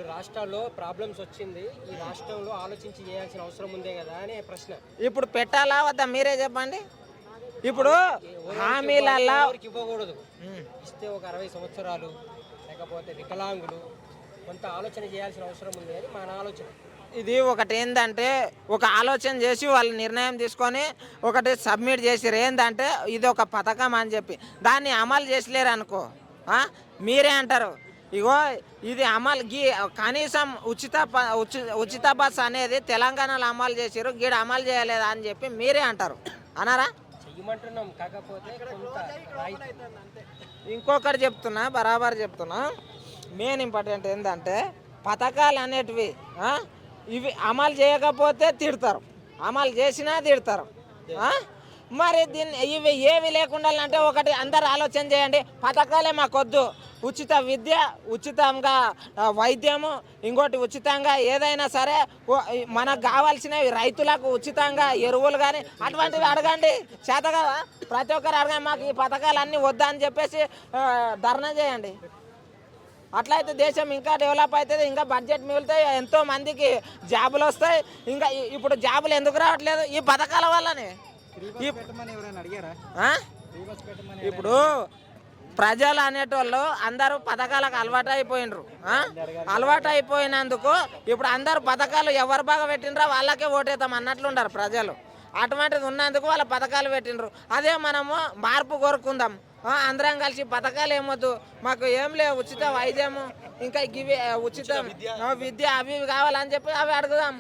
రాష్ట్రాల్లో ప్రాబ్లమ్స్ వచ్చింది. ఈ రాష్ట్రంలో ఆలోచించి చేయాల్సిన అవసరం ఉందే కదా అనే ప్రశ్న. ఇప్పుడు పెట్టాలా వద్దా మీరే చెప్పండి. ఇప్పుడు హామీలల్లా ఇవ్వకూడదు. ఇస్తే ఒక 60 సంవత్సరాలు లేకపోతే వికలాంగులు కొంత ఆలోచన చేయాల్సిన అవసరం ఉంది అని మన ఆలోచన. ఇది ఒకటి ఏంటంటే ఒక ఆలోచన చేసి వాళ్ళు నిర్ణయం తీసుకొని ఒకటి సబ్మిట్ చేసిరు. ఏంటంటే ఇది ఒక పథకం అని చెప్పి దాన్ని అమలు చేసలేరు అనుకో, మీరే అంటారు ఇగో ఇది అమలు కనీసం ఉచిత బస్ అనేది తెలంగాణలో అమలు చేసారు, గీడ అమలు చేయలేదా అని చెప్పి మీరే అంటారు అన్నారా? చెయ్యమంటున్నాం, కాకపోతే ఇంకొకటి చెప్తున్నా, బరాబర్ చెప్తున్నా. మెయిన్ ఇంపార్టెంట్ ఏంటంటే పథకాలు అనేటివి ఇవి అమలు చేయకపోతే తిడతారు, అమలు చేసినా తిడతారు. మరి దీన్ని ఇవి ఏవి లేకుండా అంటే ఒకటి అందరు ఆలోచన చేయండి. పథకాలే మాకొద్దు, ఉచిత విద్య, ఉచితంగా వైద్యము, ఇంకోటి ఉచితంగా ఏదైనా సరే మనకు కావాల్సినవి రైతులకు ఉచితంగా ఎరువులు కానీ అటువంటివి అడగండి. చేత కదా ప్రతి ఒక్కరు అడగండి, మాకు ఈ పథకాలన్నీ వద్దా అని చెప్పేసి ధర్నా చేయండి. అట్లయితే దేశం ఇంకా డెవలప్ అవుతుంది, ఇంకా బడ్జెట్ మిగులుతాయి, ఎంతో మందికి జాబులు వస్తాయి. ఇంకా ఇప్పుడు జాబులు ఎందుకు రావట్లేదు? ఈ పథకాల వల్లనే. ఇప్పుడు ప్రజలు అనేటోళ్ళు అందరూ పథకాలకు అలవాటు అయిపోయినరు. అలవాటు అయిపోయినందుకు ఇప్పుడు అందరూ పథకాలు ఎవరు బాగా పెట్టినరో వాళ్ళకే ఓటేద్దాం అన్నట్లుంటారు ప్రజలు. అటువంటిది ఉన్నందుకు వాళ్ళ పథకాలు పెట్టినరు. అదే మనము మార్పు కోరుకుందాం, అందరం కలిసి పథకాలు ఏమొద్దు, మాకు ఏం లేవు, ఉచిత వైద్యము, ఇంకా ఇవి ఉచిత విద్య అవి కావాలని చెప్పి అవి అడుగుదాం.